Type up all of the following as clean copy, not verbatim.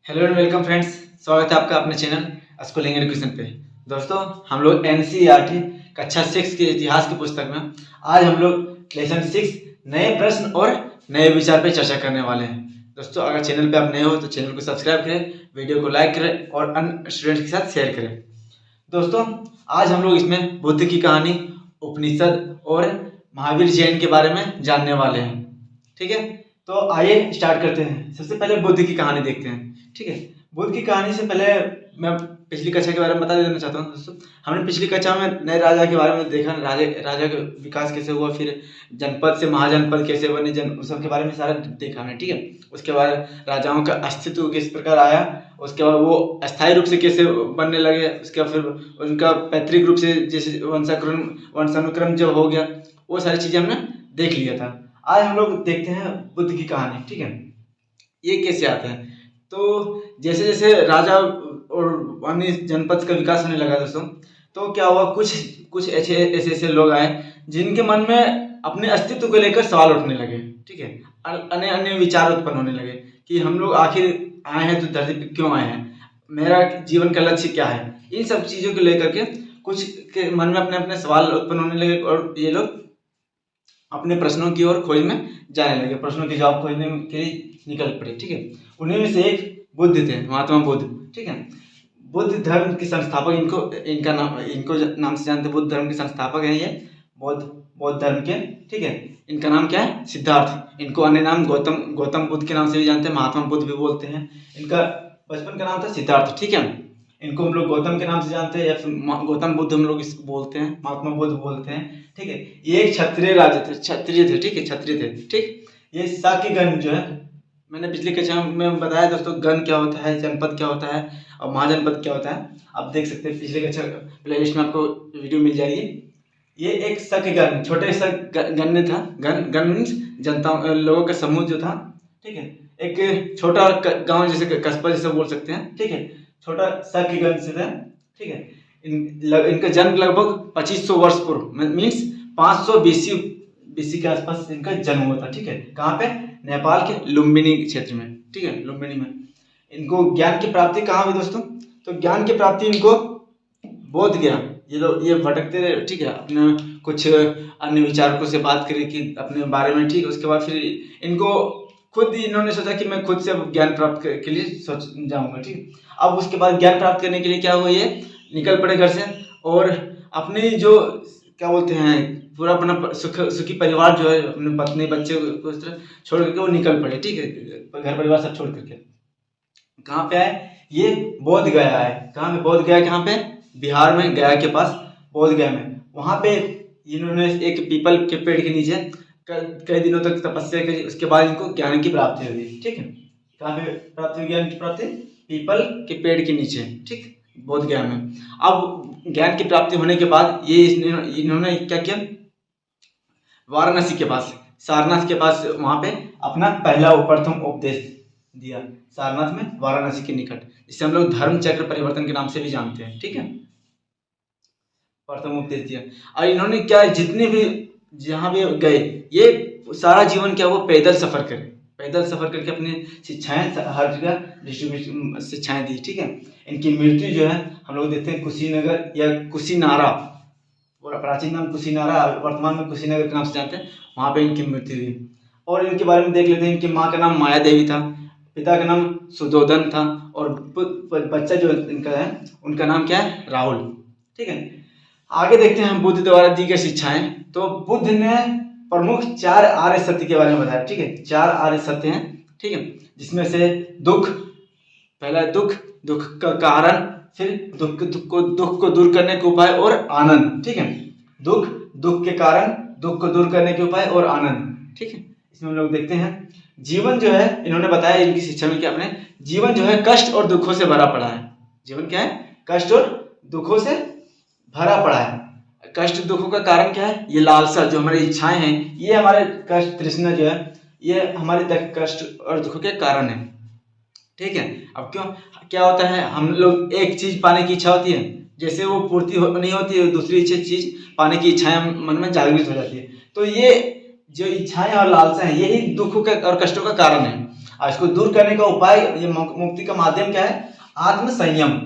Hello and welcome friends, स्वागत है आपका अपने चैनल स्कूलिंग एजुकेशन पे। दोस्तों, हम लोग एनसीईआरटी कक्षा 6 के इतिहास की पुस्तक में आज हम लोग लेसन 6 नए प्रश्न और नए विचार पे चर्चा करने वाले हैं। दोस्तों, अगर चैनल पे आप नए हो तो चैनल को सब्सक्राइब करें, वीडियो को लाइक करें और अन्य स्टूडेंट्स के साथ शेयर करें। दोस्तों, आज हम लोग इसमें बुद्ध की कहानी, उपनिषद और महावीर जैन के बारे में जानने वाले हैं। ठीक है, तो आइए स्टार्ट करते हैं। सबसे पहले बुद्ध की कहानी देखते हैं। ठीक है, बुद्ध की कहानी से पहले मैं पिछली कक्षा के बारे में बता देना चाहता हूँ। दोस्तों, हमने पिछली कक्षा में नए राजा के बारे में देखा, राजा का विकास कैसे हुआ, फिर जनपद से महाजनपद कैसे बने, उस सब के बारे में सारा देखा हमने। ठीक है, उसके बाद राजाओं का अस्तित्व किस प्रकार आया, उसके बाद वो अस्थायी रूप से कैसे बनने लगे, उसके बाद फिर उनका पैतृक रूप से जैसे वंशानुक्रम जब हो गया, वो सारी चीज़ें हमने देख लिया था। आज हम लोग देखते हैं बुद्ध की कहानी। ठीक है, ये कैसे आते हैं। तो जैसे जैसे राजा और अन्य जनपद का विकास होने लगा दोस्तों, तो क्या हुआ, कुछ ऐसे लोग आए जिनके मन में अपने अस्तित्व को लेकर सवाल उठने लगे। ठीक है, अन्य अन्य विचार उत्पन्न होने लगे कि हम लोग आखिर आए हैं तो धरती पे क्यों आए हैं, मेरा जीवन का लक्ष्य क्या है। इन सब चीज़ों को लेकर के कुछ के मन में अपने अपने सवाल उत्पन्न होने लगे और ये लोग अपने प्रश्नों की ओर खोज में जाने लगे, प्रश्नों के जवाब खोजने के लिए निकल पड़े। ठीक है, उन्हीं में से एक बुद्ध थे, महात्मा बुद्ध। ठीक है, बुद्ध धर्म के संस्थापक, इनको नाम से जानते, बुद्ध धर्म के संस्थापक हैं ये, बौद्ध धर्म के। ठीक है, इनका नाम क्या है, सिद्धार्थ। इनको अन्य नाम गौतम बुद्ध के नाम से भी जानते हैं, महात्मा बुद्ध भी बोलते हैं। इनका बचपन का नाम था सिद्धार्थ। ठीक है, इनको हम लोग गौतम के नाम से जानते हैं या फिर गौतम बुद्ध हम लोग इसको बोलते हैं, महात्मा बुद्ध बोलते हैं। ठीक है, ये एक क्षत्रिय राजा थे, क्षत्रिय थे। ठीक है, क्षत्रिय थे। ठीक, ये शाक्यगण जो है, मैंने पिछली कक्षा में बताया दोस्तों, गण क्या होता है, जनपद क्या होता है और महाजनपद क्या होता है। आप देख सकते हैं पिछली कक्षा प्लेलिस्ट में आपको वीडियो मिल जाएगी। ये एक शाक्यगण, छोटे सा गण था। गण मीन्स जनता, लोगों का समूह जो था। ठीक है, एक छोटा गांव जैसे कस्बा जैसे बोल सकते हैं। ठीक है, छोटा शाक्यगण से था। ठीक है, इनका जन्म लगभग 2500 वर्ष पूर्व मीन्स 500 बीसी के आसपास इनका जन्म हुआ था। ठीक है, कहाँ पे, नेपाल के लुम्बिनी क्षेत्र में। ठीक है, लुम्बिनी में इनको ज्ञान की प्राप्ति कहाँ हुई दोस्तों, तो ज्ञान की प्राप्ति इनको बोध गया। ये लोग ये भटकते रहे। ठीक है, अपने कुछ अन्य विचारकों से बात करी कि अपने बारे में। ठीक है, उसके बाद फिर इनको खुद इन्होंने सोचा कि मैं खुद से ज्ञान प्राप्त के लिए सोच जाऊंगा। ठीक, अब उसके बाद ज्ञान प्राप्त करने के लिए क्या हुआ, ये निकल पड़े घर से और अपनी जो क्या बोलते हैं, पूरा अपना सुखी परिवार जो है, अपने पत्नी बच्चे को इस तरह छोड़ करके वो निकल पड़े। ठीक है, घर परिवार सब छोड़ करके कहाँ पे आए, ये बोध गया है। कहाँ पे बोध गया, कहाँ पे, बिहार में, गया के पास बोध गया में। वहाँ पे इन्होंने एक पीपल के पेड़ के नीचे कई दिनों तक तपस्या करी। उसके बाद इनको ज्ञान की प्राप्ति हुई। ठीक है, कहाँ पे प्राप्ति हुई ज्ञान की प्राप्ति, पीपल के पेड़ के नीचे। ठीक, बोध गया में। अब ज्ञान की प्राप्ति होने के बाद ये इन्होंने क्या किया, वाराणसी के पास, सारनाथ के पास, वहाँ पे अपना पहला प्रथम उपदेश दिया, सारनाथ में, वाराणसी के निकट, जिसे हम लोग धर्म चक्र परिवर्तन के नाम से भी जानते हैं। ठीक है, प्रथम उपदेश दिया। और इन्होंने क्या, जितने भी जहाँ भी गए, ये सारा जीवन क्या, वो पैदल सफर करे, पैदल सफर करके अपनी शिक्षाएं हर जगह डिस्ट्रीब्यूशन शिक्षाएं दी। ठीक है, इनकी मृत्यु जो है हम लोग देखते हैं कुशीनगर या कुशीनारा, प्राचीन नाम कुशीनारा, वर्तमान में कुशीनगर के नाम से जानते हैं, वहाँ पे इनकी मृत्यु हुई। और इनके बारे में देख लेते हैं। इनकी माँ का नाम माया देवी था, पिता का नाम सुधोधन था और बच्चा जो इनका है उनका नाम क्या है, राहुल। ठीक है, आगे देखते हैं हम बुद्ध द्वारा दी गई शिक्षाएं। तो बुद्ध ने प्रमुख 4 आर्य सत्य के बारे में बताया। ठीक है, 4 आर्य सत्य हैं। ठीक है, जिसमें से दुख, पहला दुख, दुख का कारण, फिर दुख को दूर करने के उपाय और आनंद। ठीक है, दुख के कारण, दुख को दूर करने के उपाय और आनंद। ठीक है, इसमें हम लोग देखते हैं जीवन जो है, इन्होंने बताया इनकी शिक्षा में कि अपने जीवन जो है कष्ट और दुखों से भरा पड़ा है। जीवन क्या है, कष्ट और दुखों से भरा पड़ा है। कष्ट दुखों का कारण क्या है, ये लालसा, जो हमारी इच्छाएं हैं, ये हमारे कष्ट, तृष्णा जो है, ये हमारे कष्ट और दुखों के कारण है। ठीक है, अब क्यों, क्या होता है, हम लोग एक चीज पाने की इच्छा होती है, जैसे वो पूर्ति नहीं होती है, दूसरी चीज पाने की इच्छाएं मन में जागृत हो जाती है। तो ये जो इच्छाएं और लालसा है, यही दुखों का और कष्टों का कारण है। और इसको दूर करने का उपाय, ये मुक्ति का माध्यम क्या है? आत्म संयम।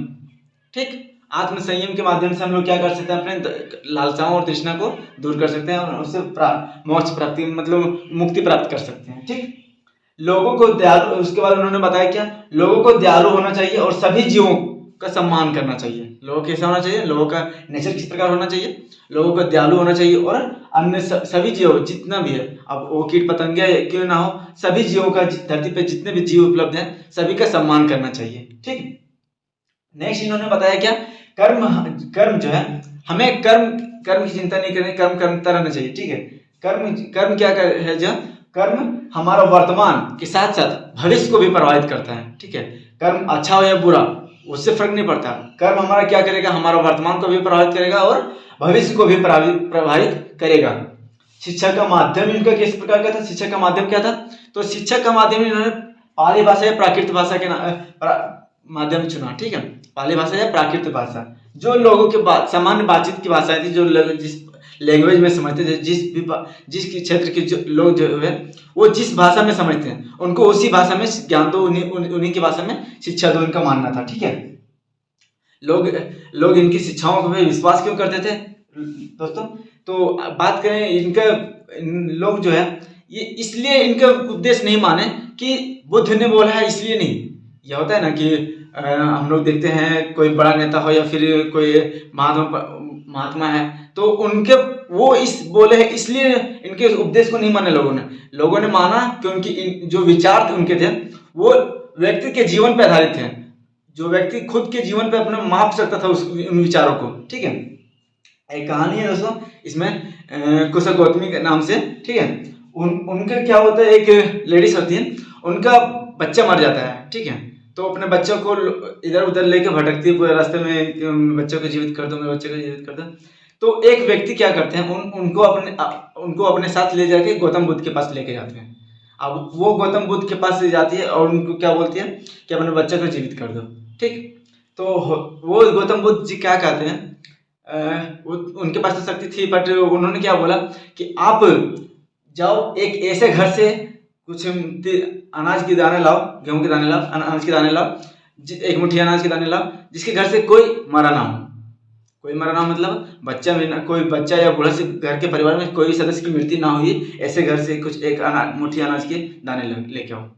ठीक, आत्म संयम के माध्यम से हम लोग क्या कर सकते हैं? अपने लालसाओं और तृष्णा को दूर कर सकते हैं और उससे मोक्ष प्राप्ति मतलब मुक्ति प्राप्त कर सकते हैं। ठीक, लोगों को दयालु, उसके बाद उन्होंने बताया क्या? लोगों को दयालु होना चाहिए और सभी जीवों का सम्मान करना चाहिए। लोगों कैसा होना चाहिए? लोगों का नेचर किस प्रकार होना चाहिए? लोगों को दयालु होना चाहिए और अन्य सभी जीव जितना भी है, अब वो कीट पतंगे क्यों ना हो, सभी जीवों का, धरती पे जितने भी जीव उपलब्ध हैं सभी का सम्मान करना चाहिए। ठीक, नेक्स्ट इन्होंने बताया क्या? कर्म, कर्म जो है हमें कर्म की चिंता नहीं करनी, कर्म करता रहना चाहिए। ठीक है, कर्म क्या है? जो कर्म हमारा वर्तमान के साथ साथ भविष्य को भी प्रभावित करता है। ठीक है, कर्म अच्छा हो या बुरा उससे फर्क नहीं पड़ता, कर्म हमारा क्या करेगा? हमारा वर्तमान को भी प्रभावित करेगा और भविष्य को भी प्रभावित करेगा। शिक्षा का माध्यम इनका किस प्रकार का था? शिक्षा का माध्यम क्या था? तो शिक्षा का माध्यम इन्होंने पाली भाषा या प्राकृत भाषा के माध्यम चुना। ठीक है, पाली भाषा या प्राकृत भाषा, जो लोगों के सामान्य बातचीत की भाषा थी, जो जिस लैंग्वेज में समझते थे, जिस क्षेत्र के जो लोग जो है वो जिस भाषा में समझते हैं उनको उसी भाषा में ज्ञान दो, उन्हीं की भाषा में शिक्षा दो, इनका मानना था। ठीक है, लोग इनकी शिक्षाओं पर विश्वास क्यों करते थे दोस्तों? तो बात करें इनका, लोग जो है ये इसलिए इनका उपदेश नहीं माने कि बुद्ध ने बोला है इसलिए नहीं। यह होता है ना कि हम लोग देखते हैं कोई बड़ा नेता हो या फिर कोई महात्मा है तो उनके वो इस बोले हैं इसलिए इनके उपदेश को नहीं माने लोगों ने माना क्योंकि जो विचार थे उनके थे वो व्यक्ति के जीवन पर आधारित थे, जो व्यक्ति खुद के जीवन पे अपना माप सकता था उन विचारों को। ठीक है, एक कहानी है दोस्तों, इसमें कुशल गौतमी के नाम से। ठीक है, उनका क्या होता है, एक लेडीज होती है, उनका बच्चा मर जाता है। ठीक है, तो अपने बच्चों को इधर उधर लेके भटकती है पूरे रास्ते में, बच्चों को जीवित कर दो, मेरे बच्चे को जीवित कर दो। तो एक व्यक्ति क्या करते हैं, उनको अपने साथ ले जाके गौतम बुद्ध के पास लेके जाते हैं। अब वो गौतम बुद्ध के पास जाती है और उनको क्या बोलती है कि अपने बच्चे को जीवित कर दो। ठीक, तो वो गौतम बुद्ध जी क्या कहते हैं, उनके पास तो शक्ति थी बट उन्होंने क्या बोला कि आप जाओ एक ऐसे घर से कुछ अनाज के दाने लाओ, गेहूं के दाने लाओ, अनाज के दाने लाओ, एक मुट्ठी अनाज के दाने लाओ, जिसके घर से कोई मरा ना हो। कोई मरा ना मतलब बच्चा में कोई बच्चा या बूढ़ा से घर के परिवार में कोई भी सदस्य की मृत्यु ना हुई, ऐसे घर से कुछ एक मुट्ठी अनाज के दाने लेके आओ।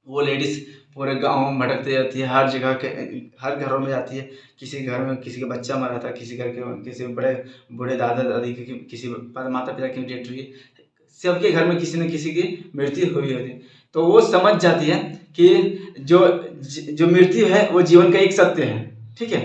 वो लेडीज पूरे गांव में भटकते जाती है, हर जगह के हर घरों में जाती है, किसी घर में किसी का बच्चा मरा था, किसी घर के किसी बड़े बूढ़े दादा दादी की, किसी माता पिता की डेथ हुई, सबके घर में किसी न किसी की मृत्यु हुई होती। तो वो समझ जाती है कि जो मृत्यु है वो जीवन का एक सत्य है। ठीक है,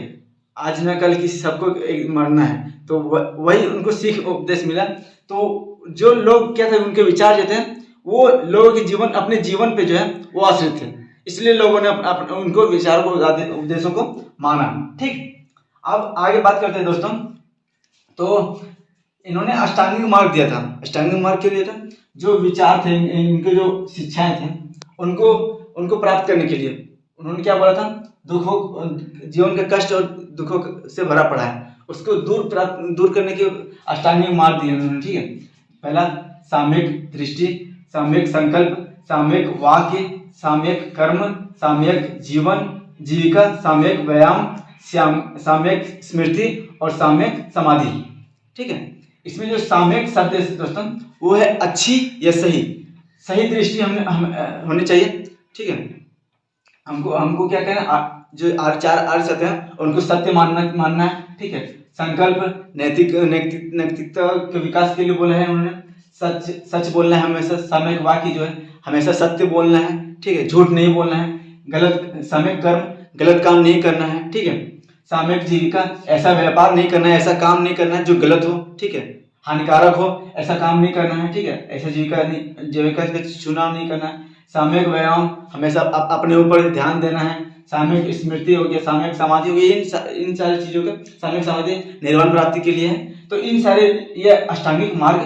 आज न कल किसी सबको मरना है, तो वही उनको सीख उपदेश मिला। तो जो लोग क्या थे, उनके विचार जो थे वो लोगों के जीवन, अपने जीवन पे जो है वो आश्रित थे, इसलिए लोगों ने उनको विचारों को, उपदेशों को माना। ठीक, अब आगे बात करते हैं दोस्तों। तो इन्होंने अष्टांगिक मार्ग दिया था। अष्टांगिक मार्ग क्यों दिया था? जो विचार थे, इनके जो शिक्षाएं थे उनको प्राप्त करने के लिए उन्होंने क्या बोला था, दुखों, जीवन का कष्ट और दुखों से भरा पड़ा है, उसको दूर करने के अष्टांगिक मार्ग दिए उन्होंने। ठीक है, पहला साम्यक दृष्टि, साम्यक संकल्प, साम्यक वाक्य, साम्यक कर्म, साम्यक जीवन जीविका, साम्यक व्यायाम, साम्यक स्मृति और साम्यक समाधि। ठीक है, इसमें जो साम्यक शब्द है दोस्तों वो है अच्छी या सही दृष्टि हम होनी चाहिए। ठीक है, हमको क्या कहना, जो चार आर्य सत्य है उनको सत्य मानना है। ठीक है, संकल्प नैतिकता के विकास के लिए बोला है उन्होंने, सच बोलना है हमेशा, सामयिक वाक्य जो है हमेशा सत्य बोलना है। ठीक है, झूठ नहीं बोलना है, सामयिक कर्म, गलत काम नहीं करना है। ठीक है, सामयिक जीविका, ऐसा व्यापार नहीं करना है, ऐसा काम नहीं करना है जो गलत हो, ठीक है, हानिकारक हो, ऐसा काम नहीं करना है। ठीक है, ऐसा जीविका का चुनाव नहीं करना है। सामयिक व्यायाम, हमेशा अपने ऊपर ध्यान देना है। सामयिक स्मृति हो गया, सामयिक समाधि हो गया, इन सारी चीजों का, सामयिक समाधि निर्वाण प्राप्ति के लिए है। तो इन सारे ये अष्टांगिक मार्ग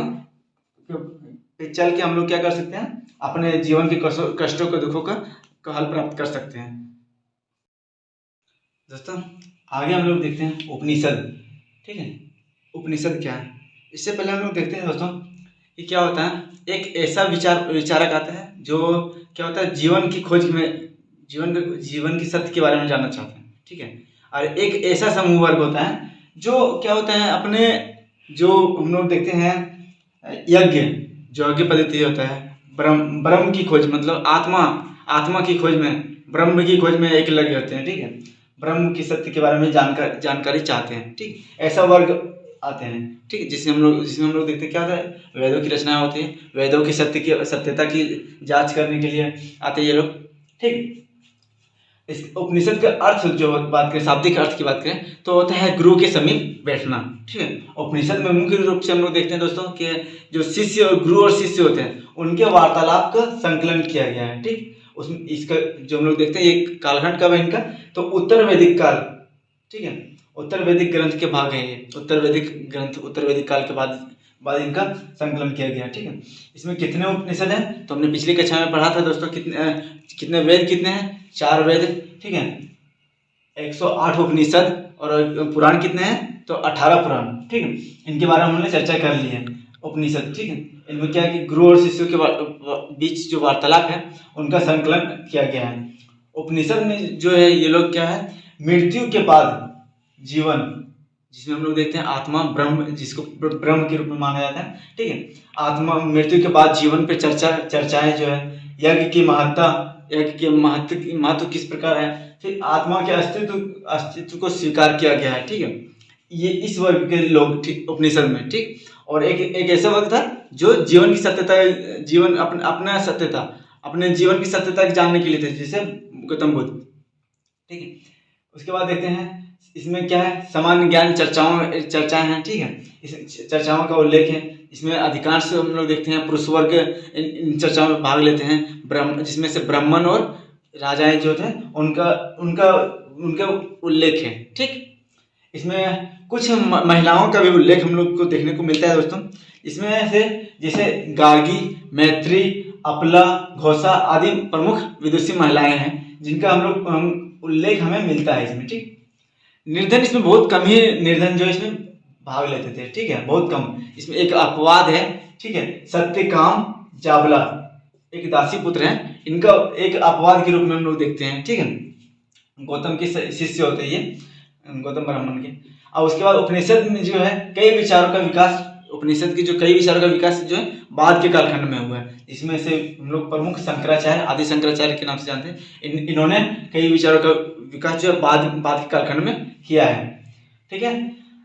पे चल के हम लोग क्या कर सकते हैं, अपने जीवन के कष्टों को, दुखों का हल प्राप्त कर सकते हैं। दोस्तों आगे हम लोग देखते हैं उपनिषद। ठीक है, उपनिषद क्या है, इससे पहले हम लोग देखते हैं दोस्तों कि क्या होता है। एक ऐसा विचारक आता है जो क्या होता है, जीवन की खोज में, जीवन की सत्य के बारे में जानना चाहते हैं, ठीक है। और एक ऐसा समूह वर्ग होता है जो क्या होता है, अपने जो हम लोग देखते हैं यज्ञ, जो यज्ञ पद्धति होता है, ब्रह्म की खोज, मतलब आत्मा की खोज में, ब्रह्म की खोज में एक लगे होते हैं, ठीक है। ब्रह्म की सत्य के बारे में जानकारी चाहते हैं, ठीक। ऐसा वर्ग आते हैं, ठीक है, जिसमें हम लोग देखते हैं क्या होता है, वेदों की रचनाएं होती है, वेदों की सत्यता की जांच करने के लिए आते हैं ये लोग, ठीक। इस उपनिषद का अर्थ जो बात करें, शाब्दिक अर्थ की बात करें, तो होता है गुरु के समीप बैठना, ठीक है। उपनिषद में मुख्य रूप से हम लोग देखते हैं दोस्तों कि जो शिष्य और गुरु और शिष्य होते हैं, उनके वार्तालाप का संकलन किया गया है, ठीक। उसमें इसका जो हम लोग देखते हैं, ये कालखंड कब है इनका, तो उत्तर वैदिक काल, ठीक है। उत्तर वैदिक ग्रंथ के भाग है ये, उत्तर वैदिक काल के बाद इनका संकलन किया गया, ठीक है। इसमें कितने उपनिषद हैं, तो हमने पिछली कक्षा में पढ़ा था दोस्तों, कितने वेद कितने हैं, 4 वेद, ठीक है। 108 उपनिषद, और पुराण कितने हैं, तो 18 पुराण, ठीक है। इनके बारे में हमने चर्चा कर ली है, उपनिषद, ठीक है। इनमें क्या है कि गुरु और शिष्यों के बीच जो वार्तालाप है, उनका संकलन किया गया है। उपनिषद में जो है ये लोग क्या है, मृत्यु के बाद जीवन, जिसमें हम लोग देखते हैं आत्मा ब्रह्म, जिसको ब्रह्म के रूप में माना जाता है, ठीक है। आत्मा मृत्यु के बाद जीवन पे चर्चाएं जो है, यज्ञ की महत्व किस प्रकार है, फिर आत्मा के अस्तित्व को स्वीकार किया गया है, ठीक है। ये इस वर्ग के लोग, ठीक, उपनिषद में, ठीक। और एक ऐसा वर्ग था जो जीवन की सत्यता, अपने जीवन की सत्यता जानने के लिए थे, जैसे गौतम बुद्ध, ठीक है। उसके बाद देखते हैं इसमें क्या है, सामान्य ज्ञान चर्चाएं हैं, ठीक है। इस चर्चाओं का उल्लेख है, इसमें अधिकांश हम लोग देखते हैं पुरुष वर्ग इन चर्चाओं में भाग लेते हैं, जिसमें से ब्राह्मण और राजाएं जो थे उनका उल्लेख है, ठीक। इसमें कुछ महिलाओं का भी उल्लेख हम लोग को देखने को मिलता है दोस्तों। इसमें से जैसे गार्गी, मैत्री, अपला, घोषा आदि प्रमुख विदुषी महिलाएं हैं, जिनका हम उल्लेख हमें मिलता है इसमें, ठीक। निर्धन इसमें बहुत कम ही निर्धन जो इसमें भाग लेते थे, ठीक है, बहुत कम। इसमें एक अपवाद है, ठीक है, सत्यकाम जाबला, एक दासी पुत्र हैं, इनका एक अपवाद के रूप में हम लोग देखते हैं, ठीक है। गौतम के शिष्य होते हैं ये, गौतम ब्राह्मण के। और उसके बाद उपनिषद में जो है कई विचारों का विकास, जो है बाद के कालखंड में हुआ है। इसमें से हम लोग प्रमुख शंकराचार्य, आदि शंकराचार्य के नाम से जानते हैं, इन्होंने कई विचारों का विकास जो है बाद के कालखंड में किया है, ठीक है।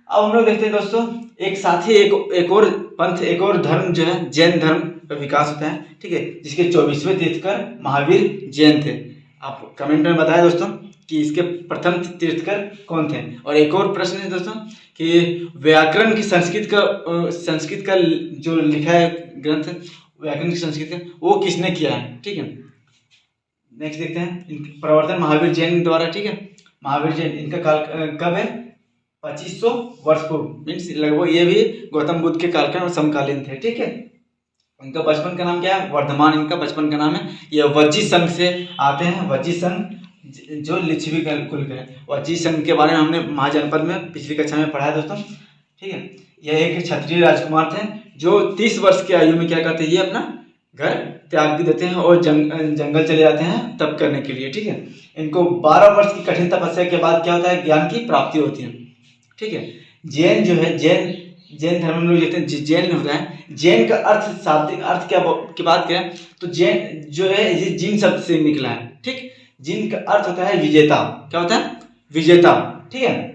अब हम लोग देखते हैं दोस्तों, एक साथ ही एक और पंथ, एक और धर्म जो है, जैन धर्म का विकास होता है, ठीक है, जिसके 24वें तीर्थकर महावीर जैन थे। आप कमेंट में बताएं दोस्तों कि इसके प्रथम तीर्थकर कौन थे। और एक और प्रश्न है दोस्तों कि व्याकरण की संस्कृत का जो लिखा है ग्रंथ, व्याकरण की संस्कृत वो किसने किया है, ठीक है। नेक्स्ट देखते हैं, प्रवर्तन महावीर जैन द्वारा, ठीक है। महावीर जैन, इनका काल कब है, 2500 वर्ष पूर्व, मीन्स लगभग ये भी गौतम बुद्ध के कालखंड और समकालीन थे, ठीक है। इनका बचपन का नाम क्या है, वर्धमान इनका बचपन का नाम है। ये वज्जी संघ से आते हैं, वज्जी संघ जो लिच्छवी कुल के हैं। वज्जी संघ के बारे में हमने महाजनपद में पिछली कक्षा में पढ़ा है दोस्तों, ठीक है। यह एक क्षत्रिय राजकुमार थे जो 30 वर्ष की आयु में क्या करते हैं, ये अपना घर त्याग भी देते हैं और जंगल चले जाते हैं तप करने के लिए, ठीक है। इनको 12 वर्ष की कठिन तपस्या के बाद क्या होता है, ज्ञान की प्राप्ति होती है, ठीक है। जैन जो है, जैन धर्म में लोग कहते हैं जैन होता है। जैन का अर्थ, शाब्दिक अर्थ क्या की बात करें तो जैन जो है ये जिन शब्द से निकला है, ठीक। जिन का अर्थ होता है विजेता, क्या होता है, विजेता, ठीक है।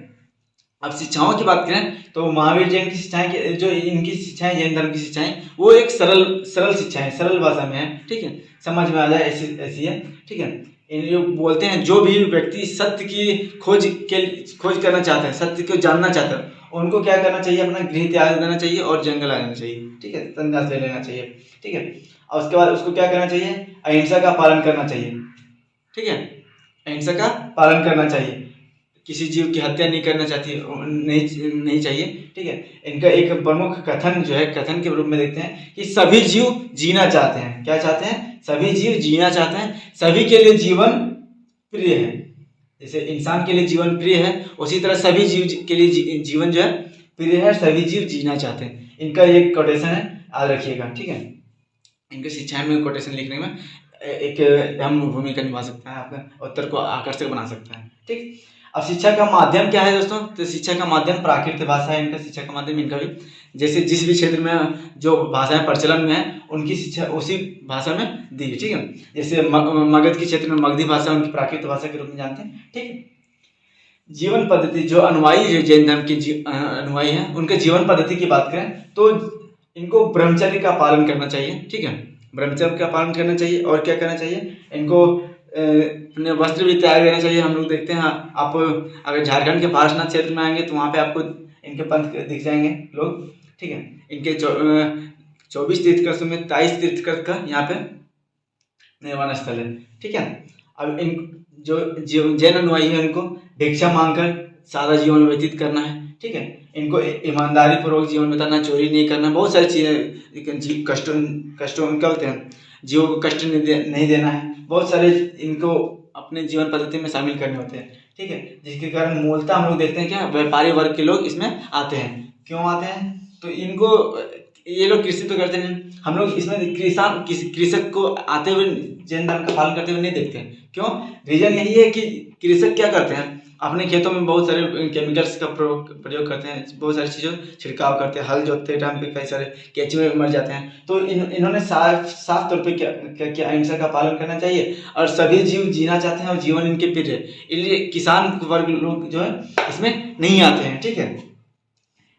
अब शिक्षाओं की बात करें तो महावीर जैन की शिक्षाएं, जो इनकी शिक्षाएं, जैन धर्म की शिक्षाएं, वो एक सरल शिक्षाएं, सरल भाषा में है, ठीक है, समझ में आ जाए ऐसी है, ठीक है। इन लोग बोलते हैं जो भी व्यक्ति सत्य की खोज करना चाहते हैं, सत्य को जानना चाहते हैं, उनको क्या करना चाहिए, अपना गृह त्याग देना चाहिए और जंगल आ जाना चाहिए, ठीक है, संन्यास ले लेना चाहिए, ठीक है। और उसके बाद उसको क्या करना चाहिए, अहिंसा का पालन करना चाहिए, ठीक है, अहिंसा का पालन करना चाहिए, किसी जीव की हत्या नहीं करना नहीं चाहिए, ठीक है। इनका एक प्रमुख कथन जो है, कथन के रूप में देखते हैं कि सभी जीव जीना चाहते हैं, क्या चाहते हैं, सभी जीव जीना चाहते हैं, सभी के लिए जीवन प्रिय है। जैसे इंसान के लिए जीवन प्रिय है, उसी तरह सभी जीव के लिए जीवन जो है प्रिय है, सभी जीव जीना चाहते हैं। इनका एक कोटेशन है, याद रखिएगा, ठीक है। इनकी शिक्षाएं में कोटेशन लिखने में एक अहम भूमिका निभा सकता है, आपका उत्तर को आकर्षक बना सकता है। ठीक, अब शिक्षा का माध्यम क्या है दोस्तों? तो शिक्षा का माध्यम प्राकृत भाषा है इनका, शिक्षा का माध्यम इनका भी। जैसे जिस भी क्षेत्र में जो भाषाएं प्रचलन में है उनकी शिक्षा उसी भाषा में दी, ठीक है। जैसे मगध के क्षेत्र में मगधी भाषा उनकी प्राकृत भाषा के रूप में जानते हैं, ठीक है। जीवन पद्धति, जो अनुयायी जो जैन धर्म के अनुयायी हैं उनके जीवन पद्धति की बात करें तो इनको ब्रह्मचर्य का पालन करना चाहिए, ठीक है। ब्रह्मचर्य का पालन करना चाहिए और क्या करना चाहिए, इनको अपने वस्त्र भी त्याग देना चाहिए। हम लोग देखते हैं, आप अगर झारखंड के पारसनाथ क्षेत्र में आएंगे तो वहाँ पे आपको इनके पंथ दिख जाएंगे लोग, ठीक है। इनके 24 तीर्थकर में 23 तीर्थकर का यहाँ पे निर्वाण स्थल है, ठीक है। अब इन जो जैन अनुयायी है उनको भिक्षा मांगकर सादा जीवन व्यतीत करना है, ठीक है। इनको ईमानदारी पूर्वक जीवन बिताना, चोरी नहीं करना, बहुत सारी चीज़ें, कष्टों क्या होते हैं, जीवों को कष्ट नहीं देना है, बहुत सारे इनको अपने जीवन पद्धति में शामिल करने होते हैं, ठीक है। जिसके कारण मूलतः हम लोग देखते हैं क्या व्यापारी वर्ग के लोग इसमें आते हैं। क्यों आते हैं? तो इनको ये लोग कृषि तो करते नहीं, हम लोग इसमें कृषक को आते हुए जैन धर्म का पालन करते हुए नहीं देखते हैं। क्यों? रीजन यही है कि कृषक क्या करते हैं, अपने खेतों में बहुत सारे केमिकल्स का प्रयोग करते हैं, बहुत सारी चीज़ों छिड़काव करते हैं, हल जोतते टाइम पे कई सारे केंचुए मर जाते हैं। तो इन्होंने साफ तौर पे क्या अहिंसा का पालन करना चाहिए और सभी जीव जीना चाहते हैं और जीवन इनके प्रिय है, इसलिए किसान वर्ग लोग जो है इसमें नहीं आते हैं, ठीक है।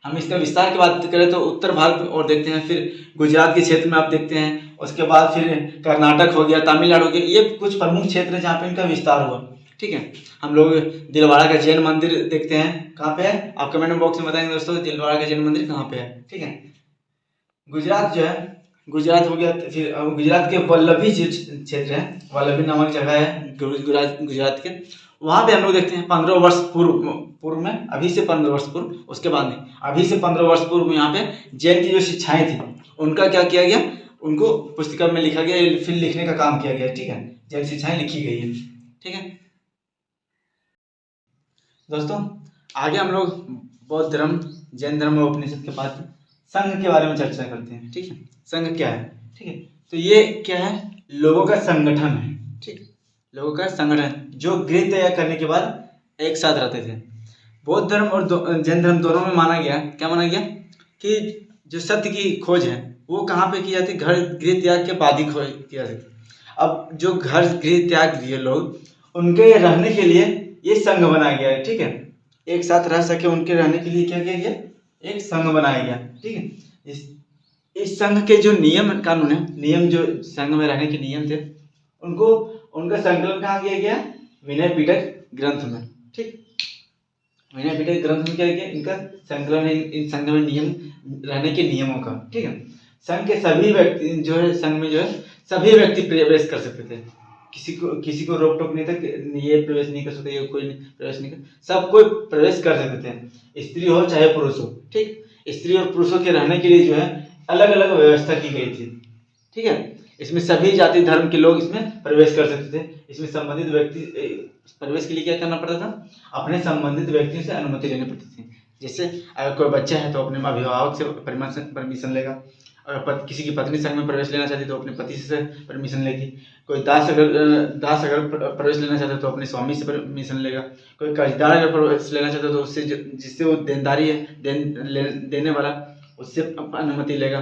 हम इसका विस्तार की बात करें तो उत्तर भारत और देखते हैं, फिर गुजरात के क्षेत्र में आप देखते हैं, उसके बाद फिर कर्नाटक हो गया, तमिलनाडु हो गया, ये कुछ प्रमुख क्षेत्र है जहाँ पे इनका विस्तार हुआ, ठीक है। हम लोग दिलवाड़ा का जैन मंदिर देखते हैं, कहाँ पे है? आप कमेंट बॉक्स में बताएंगे दोस्तों, दिलवाड़ा का जैन मंदिर कहाँ पे है, ठीक है। गुजरात जो है, गुजरात हो गया, फिर गुजरात के वल्लभी क्षेत्र है, वल्लभी नामक जगह है गुजरात के, वहाँ पे हम लोग देखते हैं 15 वर्ष पूर्व में, अभी से 15 वर्ष पूर्व, उसके बाद नहीं, अभी से 15 वर्ष पूर्व यहाँ पे जैन की जो शिक्षाएं थी उनका क्या किया गया, उनको पुस्तिका में लिखा गया, फिर लिखने का काम किया गया, ठीक है। जैन शिक्षाएं लिखी गई है, ठीक है दोस्तों। आगे हम लोग बौद्ध धर्म, जैन धर्म और उपनिषद के बाद संघ के बारे में चर्चा करते हैं, ठीक है। संघ क्या है, ठीक है। तो ये क्या है, लोगों का संगठन है, ठीक, लोगों का संगठन जो गृह तय करने के बाद एक साथ रहते थे। बौद्ध धर्म और जैन धर्म दोनों में माना गया, क्या माना गया कि जो सत्य की खोज है वो कहाँ पे की जाती है, घर गृह त्याग के बाद ही खोज किया जाती है। अब जो घर गृह त्याग दिए लोग उनके रहने के लिए ये संघ बनाया गया है, ठीक है। एक साथ रह सके उनके रहने के लिए क्या किया गया, एक संघ बनाया गया, ठीक है। इस संघ के जो नियम कानून है, नियम जो संघ में रहने के नियम थे, उनको उनका संकलन कहाँ किया गया, विनय पिटक ग्रंथ में, ठीक। विनय पिटक ग्रंथ में क्या किया, इनका संकलन है इन संघ में नियम रहने के नियमों का, ठीक है। संघ के सभी व्यक्ति जो है, संघ में जो है सभी व्यक्ति प्रवेश कर सकते थे, किसी को रोक टोक नहीं था, ये प्रवेश नहीं कर सकते, ये कोई प्रवेश नहीं कर, सब कोई प्रवेश कर सकते थे, स्त्री हो चाहे पुरुष हो, ठीक। स्त्री और पुरुषों के रहने के लिए जो है अलग अलग व्यवस्था की गई थी, ठीक है। इसमें सभी जाति धर्म के लोग इसमें प्रवेश कर सकते थे। इसमें संबंधित व्यक्ति प्रवेश के लिए क्या करना पड़ता था, अपने संबंधित व्यक्तियों से अनुमति लेनी पड़ती थी। जैसे अगर कोई बच्चा है तो अपने अभिभावक से परमिशन लेगा, अगर किसी की पत्नी संघ में प्रवेश लेना चाहती तो अपने पति से परमिशन लेगी, कोई दास अगर प्रवेश लेना चाहता तो अपने स्वामी से परमिशन लेगा, कोई कर्जदार अगर प्रवेश लेना चाहता तो उससे जिससे वो देनदारी है देने वाला उससे अनुमति लेगा।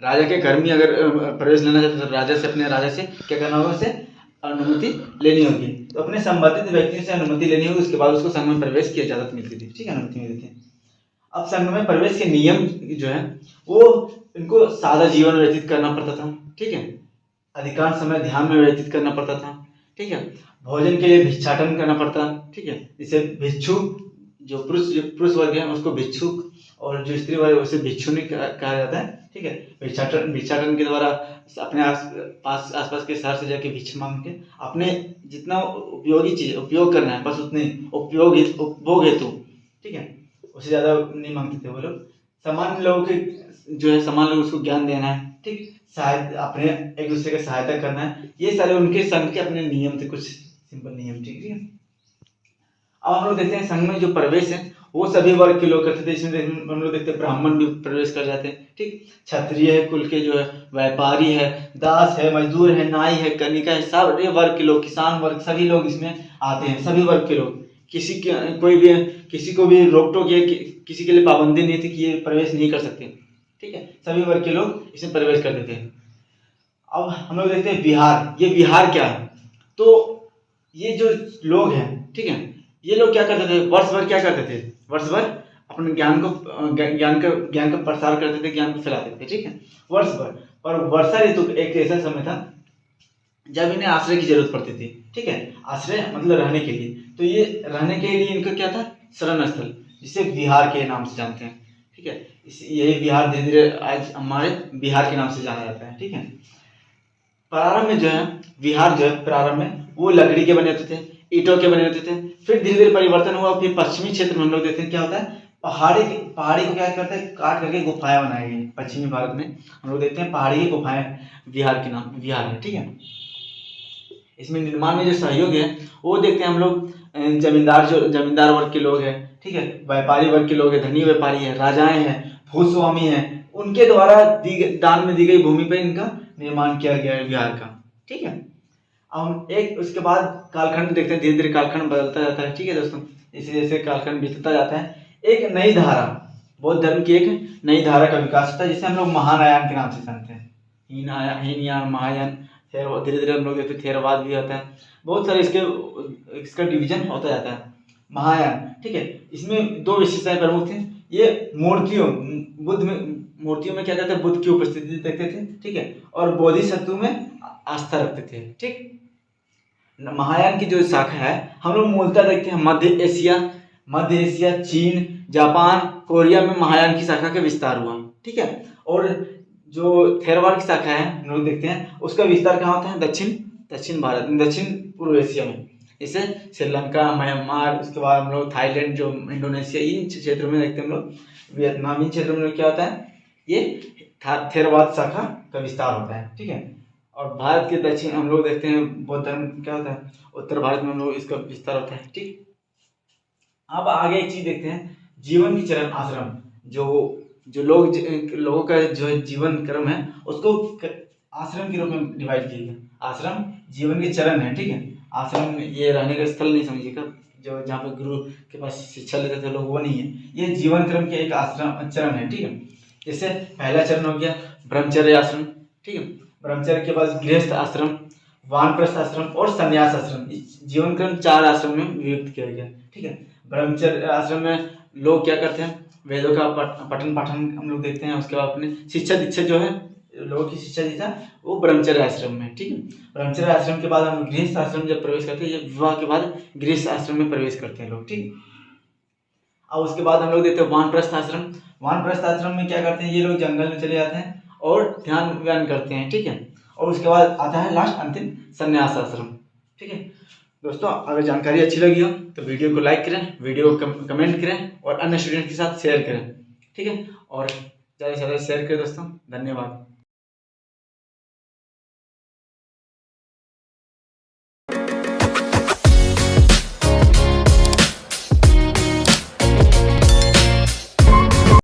राजा के घर में अगर प्रवेश लेना चाहता तो राजा से क्या करना होगा, उसे अनुमति लेनी होगी, तो अपने संबंधित व्यक्तियों से अनुमति लेनी होगी, उसके बाद उसको संघ में प्रवेश की इजाजत मिलती थी, ठीक है, अनुमति मिलती थी। अब संघ में प्रवेश के नियम जो है वो इनको सादा जीवन व्यतीत करना पड़ता था, ठीक है। अधिकांश समय ध्यान में व्यतीत करना पड़ता था, ठीक है। भोजन के लिए भिक्षाटन करना पड़ता, ठीक है। जिसे भिक्षुक, जो पुरुष वर्ग है उसको भिक्षुक और जो स्त्री वर्ग है उसे भिक्षुनी कहा जाता है, ठीक है। भिक्षाटन के द्वारा अपने आसपास के शहर से जाके भिक्षा मांग के अपने जितना उपयोगी चीज उपयोग करना है बस उतने उपभोग हेतु, ठीक है, उससे ज्यादा नहीं मांगते थे वो लोग। सामान्य लोगों के जो है, सामान्य लोग उसको ज्ञान देना है, ठीक, अपने एक दूसरे का सहायता करना है, ये सारे उनके संघ के अपने नियम थे, कुछ सिंपल नियम, ठीक है। अब हम लोग देखते हैं संघ में जो प्रवेश है वो सभी वर्ग के लोग करते थे। इसमें हम लोग देखते हैं ब्राह्मण भी प्रवेश कर जाते हैं, ठीक। क्षत्रिय है, कुल के जो है, व्यापारी है, दास है, मजदूर है, नाई है, कनिका है, सब वर्ग के लोग, किसान वर्ग, सभी लोग इसमें आते हैं, सभी वर्ग के लोग। किसी के कोई भी किसी को भी रोक टोक या किसी के लिए पाबंदी नहीं थी कि ये प्रवेश नहीं कर सकते, ठीक है। सभी वर्ग के लोग इसमें प्रवेश करते थे। अब हम लोग देखते हैं बिहार। ये बिहार क्या है? तो ये जो लोग हैं, ठीक है, ये लोग क्या करते थे, वर्ष भर क्या करते थे, वर्ष भर अपने ज्ञान का प्रसार करते थे, ज्ञान को फैलाते थे, ठीक है, वर्ष भर। पर वर्षा ऋतु एक ऐसा समय था जब इन्हें आश्रय की जरूरत पड़ती थी, ठीक है, आश्रय मतलब रहने के लिए। तो ये रहने के लिए इनका क्या था, शरण स्थल, जिसे बिहार के नाम से जानते हैं, ठीक है। यही बिहार धीरे धीरे आज हमारे बिहार के नाम से जाना जाता है, ठीक है। प्रारंभ में जो है बिहार जो है, प्रारंभ में वो लकड़ी के बने होते थे, ईंटों के बने होते थे। फिर धीरे धीरे परिवर्तन हुआ। फिर पश्चिमी क्षेत्र में हम लोग देखते हैं क्या होता है, पहाड़ी को क्या करते हैं, काट करके गुफाएं बनाई गई। पश्चिमी भारत में हम लोग देखते हैं पहाड़ी की गुफाएं बिहार के नाम, बिहार में, ठीक है। इसमें निर्माण में जो सहयोग है वो देखते हैं हम लोग, जमींदार वर्ग के लोग हैं, ठीक है, व्यापारी वर्ग के लोग हैं, धनी व्यापारी है, राजाएं हैं, भूस्वामी हैं, उनके द्वारा दान में दी गई भूमि पर इनका निर्माण किया गया है बिहार का, ठीक है। अब हम एक उसके बाद कालखंड देखते हैं, धीरे धीरे कालखंड बदलता जाता है, ठीक है दोस्तों। इसी जैसे कालखंड बीतता जाता है, एक नई धारा, बौद्ध धर्म की एक नई धारा का विकास होता है, जिसे हम लोग महायान के नाम से जानते हैं। हीनयान, महायान, धीरे धीरे हम लोग देखते हैं थेरवाद भी होता है, बहुत सारे इसका डिवीजन होता जाता है। महायान, ठीक है, इसमें दो विशेषताएं प्रमुख थी। ये मूर्तियों में क्या कहते हैं, बुद्ध की उपस्थिति देखते थे, ठीक है, और बोधिसत्व में आस्था रखते थे, ठीक। महायान की जो शाखा है हम लोग मूलतः देखते हैं मध्य एशिया, चीन, जापान, कोरिया में महायान की शाखा का विस्तार हुआ, ठीक है। और जो थेरवाद की शाखा है हम लोग देखते हैं उसका विस्तार कहाँ होता है, दक्षिण पूर्व एशिया में, जैसे श्रीलंका, म्यांमार, उसके बाद हम लोग थाईलैंड, जो इंडोनेशिया, इन क्षेत्रों में देखते हैं हम लोग, वियतनाम, इन क्षेत्रों में क्या होता है, ये थेरवाद शाखा का विस्तार होता है, ठीक है। और भारत के दक्षिण हम लोग देखते हैं बौद्ध धर्म क्या होता है, उत्तर भारत में हम लोग इसका विस्तार होता है, ठीक। अब आगे एक चीज देखते हैं, जीवन की चरण आश्रम, जो लोगों का जो जीवन क्रम है उसको आश्रम के रूप में डिवाइड किया गया। आश्रम जीवन के चरण है, ठीक है। आश्रम ये रहने का स्थल नहीं समझिएगा, जो जहाँ पे गुरु के पास शिक्षा लेते थे लोग, वो नहीं है, ये जीवन क्रम के एक आश्रम चरण है, ठीक है। जैसे पहला चरण हो गया ब्रह्मचर्य आश्रम, ठीक है। ब्रह्मचर्य के बाद गृहस्थ आश्रम, वानप्रस्थ आश्रम और संन्यास आश्रम, जीवन क्रम 4 आश्रम में विभक्त किया गया, ठीक है। ब्रह्मचर्य आश्रम में लोग क्या करते हैं, वेदों का पठन पाठन हम लोग देखते हैं, उसके बाद अपने शिक्षा दीक्षा जो है, लोगों की शिक्षा दीक्षा वो ब्रह्मचर्य आश्रम में, ठीक है। ब्रह्मचर्य आश्रम के बाद हम गृहस्थ आश्रम जब प्रवेश करते हैं, विवाह के बाद गृहस्थ आश्रम में प्रवेश करते हैं लोग, ठीक। और उसके बाद हम लोग देखते हैं वानप्रस्थ आश्रम। वानप्रस्थ आश्रम में क्या करते हैं, ये लोग जंगल में चले जाते हैं और ध्यान व्यान करते हैं, ठीक है। और उसके बाद आता है लास्ट अंतिम संन्यास आश्रम, ठीक है। दोस्तों अगर जानकारी अच्छी लगी हो तो वीडियो को लाइक करें, वीडियो को कमेंट करें और अन्य स्टूडेंट के साथ शेयर करें, ठीक है। और ज़्यादा से ज़्यादा शेयर करें दोस्तों। धन्यवाद।